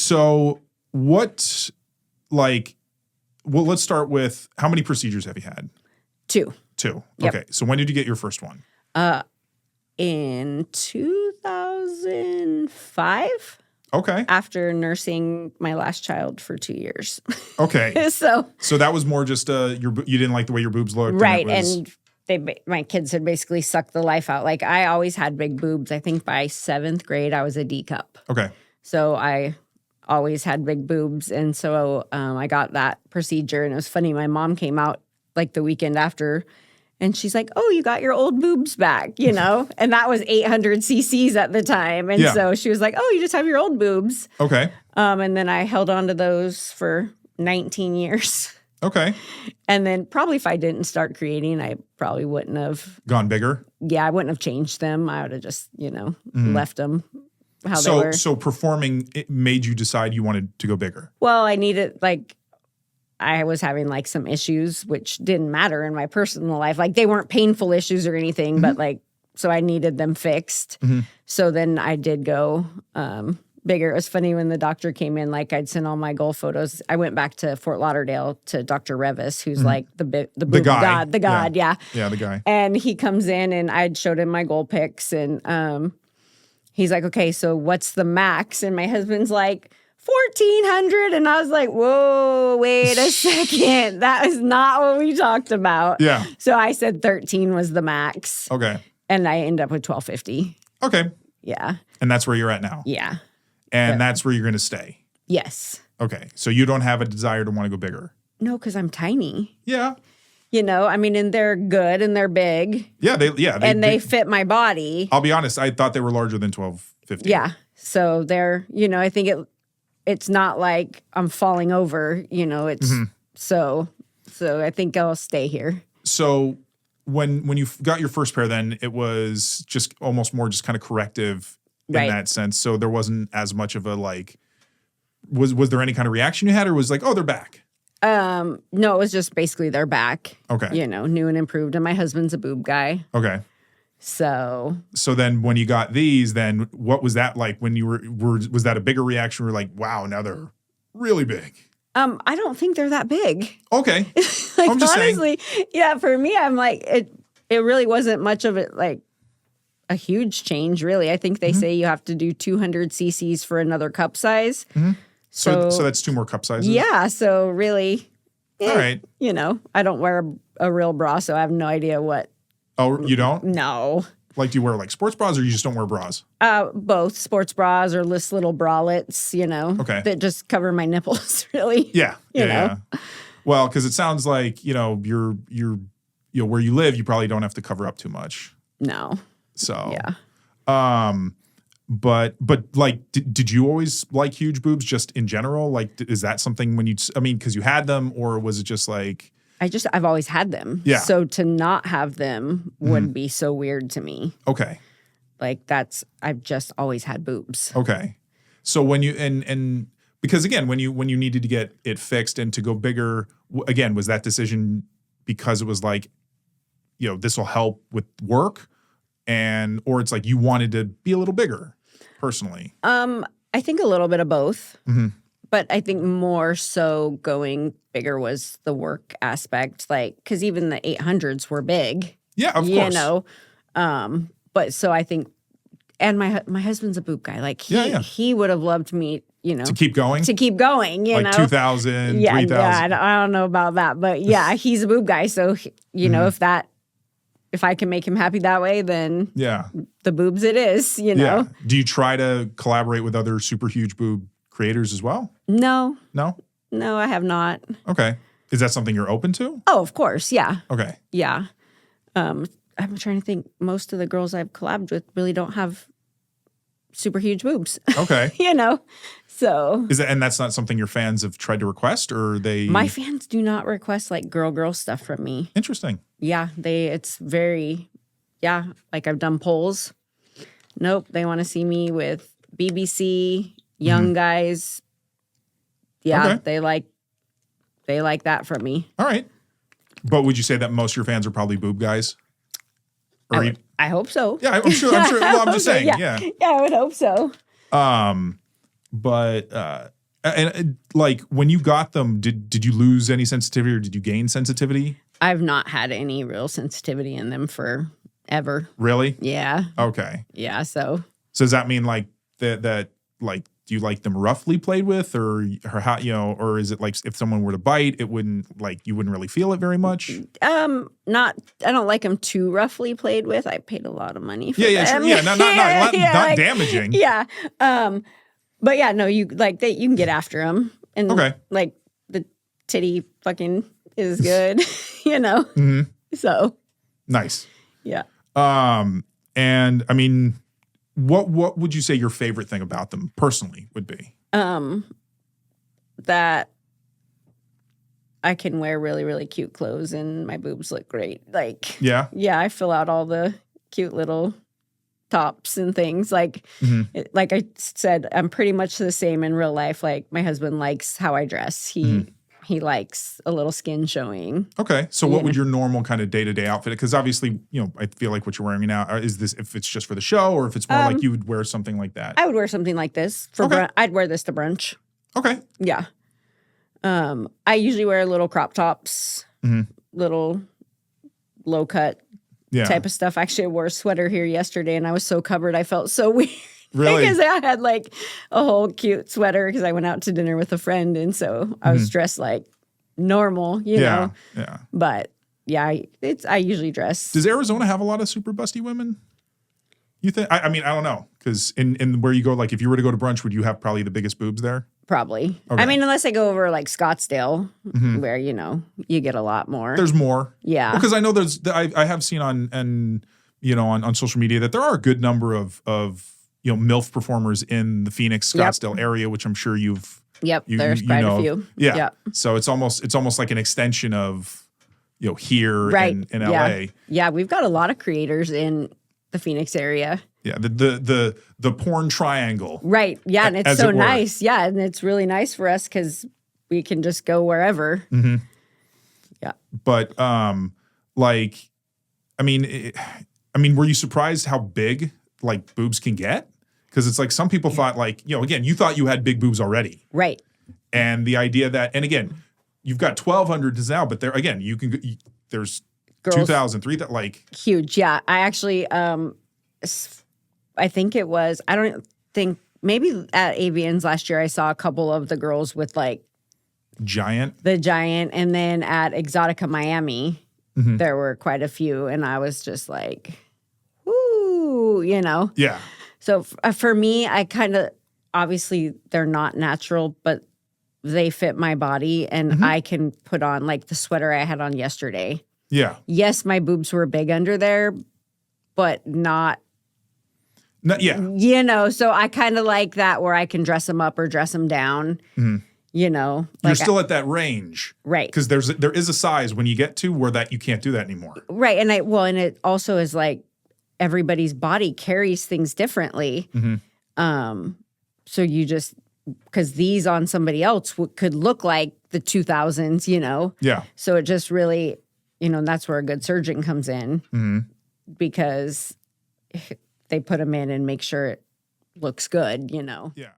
So what, like, well, let's start with how many procedures have you had? 2. Yep. Okay. So when did you get your first one? In 2005. Okay. After nursing my last child for 2 years. Okay. So that was more just you didn't like the way your boobs looked. Right. And my kids had basically sucked the life out. Like I always had big boobs. I think by 7th grade, I was a D cup. Okay. So I always had big boobs. And so I got that procedure. And it was funny. My mom came out like the weekend after and she's like, oh, you got your old boobs back, you know? And that was 800 cc's at the time. And so she was like, oh, you just have your old boobs. Okay. And then I held on to those for 19 years. Okay. And then probably if I didn't start creating, I probably wouldn't have gone bigger. Yeah, I wouldn't have changed them. I would have just, left them how they were. So performing, it made you decide you wanted to go bigger. Well, I needed I was having some issues, which didn't matter in my personal life. Like they weren't painful issues or anything, but so I needed them fixed. So then I did go bigger. It was funny when the doctor came in, I'd sent all my goal photos. I went back to Fort Lauderdale to Dr. Revis, who's the boob god, the god. Yeah. Yeah. The guy. And he comes in and I'd showed him my goal pics and he's like, okay, so what's the max? And my husband's like, 1,400. And I was like, whoa, wait a second. That is not what we talked about. Yeah. So I said 13 was the max. Okay. And I end up with 1,250. Okay. Yeah. And that's where you're at now. Yeah. And that's where you're going to stay. Yes. Okay. So you don't have a desire to want to go bigger. No, because I'm tiny. Yeah. And they're good and they're big. Yeah. They fit my body. I'll be honest. I thought they were larger than 1,250. Yeah. So they're, I think it's not like I'm falling over, it's so I think I'll stay here. So when you got your first pair, then it was just almost more just kind of corrective in that sense. So there wasn't as much of a was there any kind of reaction you had or was oh, they're back? No, it was just basically they're back. Okay. New and improved. And my husband's a boob guy. Okay. So then when you got these, then what was that like when you was that a bigger reaction? We're like, wow, now they're really big. I don't think they're that big. Okay. I'm just honestly, saying. Yeah, for me, I'm it really wasn't much of it a huge change, really. I think they say you have to do 200 cc's for another cup size. So that's 2 more cup sizes? Yeah, so really, all right. I don't wear a real bra, so I have no idea what. Oh, you don't? No. Do you wear sports bras or you just don't wear bras? Both sports bras or this little bralettes, that just cover my nipples, really. Yeah. You know? Well, because it sounds like, you're where you live, you probably don't have to cover up too much. No. So. Yeah. But did you always like huge boobs just in general? Is that something because you had them or was it just I've always had them. Yeah. So to not have them would be so weird to me. Okay. I've just always had boobs. Okay. So when you, and because again, when you needed to get it fixed and to go bigger, again, was that decision because it was this will help with work or it's you wanted to be a little bigger personally? I think a little bit of both. But I think more so going bigger was the work aspect, because even the 800s were big. Yeah, of course. But so I think, and my husband's a boob guy. He would have loved me, to keep going. To keep going, you know. 2,000, yeah, 3,000. Yeah, I don't know about that, but yeah, he's a boob guy, so if I can make him happy that way, then the boobs it is, Yeah. Do you try to collaborate with other super huge boob creators as well? No. No? No, I have not. Okay. Is that something you're open to? Oh, of course. Yeah. Okay. Yeah. I'm trying to think. Most of the girls I've collabed with really don't have super huge boobs. Okay. So. And that's not something your fans have tried to request or they? My fans do not request girl stuff from me. Interesting. Yeah. It's very, I've done polls. Nope. They want to see me with BBC, young guys. Yeah, okay. They like that from me. All right. But would you say that most of your fans are probably boob guys? I hope so. Yeah, I'm sure. Well, I'm just saying. Yeah. Yeah, I would hope so. But like when you got them, did you lose any sensitivity or did you gain sensitivity? I've not had any real sensitivity in them forever. Really? Yeah. Okay. Yeah. So does that mean like that like do you like them roughly played with or how, or is it like if someone were to bite, it wouldn't like you wouldn't really feel it very much? Not I don't like them too roughly played with. I paid a lot of money for them. Sure. Yeah, not like, damaging. Yeah. But yeah, no, you can get after them and like the titty fucking is good, Mm-hmm. So nice. Yeah. And I mean, what would you say your favorite thing about them personally would be? That I can wear really, really cute clothes and my boobs look great. Like, yeah, I fill out all the cute little tops and things. Like, like I said, I'm pretty much the same in real life. Like, my husband likes how I dress. He likes a little skin showing. Okay. So what would your normal kind of day-to-day outfit? Because obviously, I feel like what you're wearing now, is this if it's just for the show or if it's more like you would wear something like that? I would wear something like this for brunch. I'd wear this to brunch. Okay. Yeah. I usually wear little crop tops, little low cut type of stuff. Actually, I wore a sweater here yesterday and I was so covered. I felt so weird. Really? Because I had like a whole cute sweater because I went out to dinner with a friend. And so I was dressed like normal, you know? Yeah. But yeah, I usually dress. Does Arizona have a lot of super busty women? You think? I mean, I don't know. Because in where you go, like if you were to go to brunch, would you have probably the biggest boobs there? Probably. Okay. I mean, unless I go over like Scottsdale, where, you get a lot more. There's more. Yeah. Because I know I have seen on social media that there are a good number of MILF performers in the Phoenix, Scottsdale area, which I'm sure you've. Yep, there's quite a few. Yeah. Yep. So it's almost like an extension of, here in LA. Yeah, we've got a lot of creators in the Phoenix area. Yeah, the porn triangle. Right. Yeah, and it's so nice. Yeah, and it's really nice for us because we can just go wherever. Mm-hmm. Yeah. But like, I mean, were you surprised how big like boobs can get? Because it's like some people thought like, again, you thought you had big boobs already. Right. And the idea that, and again, you've got 1,200 now, but there again, there's 2,000, 3,000, like. Huge. Yeah. I actually, I think it was, I don't think, maybe at Avian's last year, I saw a couple of the girls with like. The giant. And then at Exotica Miami, there were quite a few. And I was just like, whoo, Yeah. So for me, I kind of, obviously they're not natural, but they fit my body and I can put on like the sweater I had on yesterday. Yeah. Yes, my boobs were big under there, but not. Yeah. So I kind of like that where I can dress them up or dress them down. Like you're still at that range. Right. Because there is a size when you get to where that you can't do that anymore. Right. And it also is like everybody's body carries things differently. So you just, because these on somebody else could look like the 2000s, Yeah. So it just really, and that's where a good surgeon comes in because they put them in and make sure it looks good, Yeah.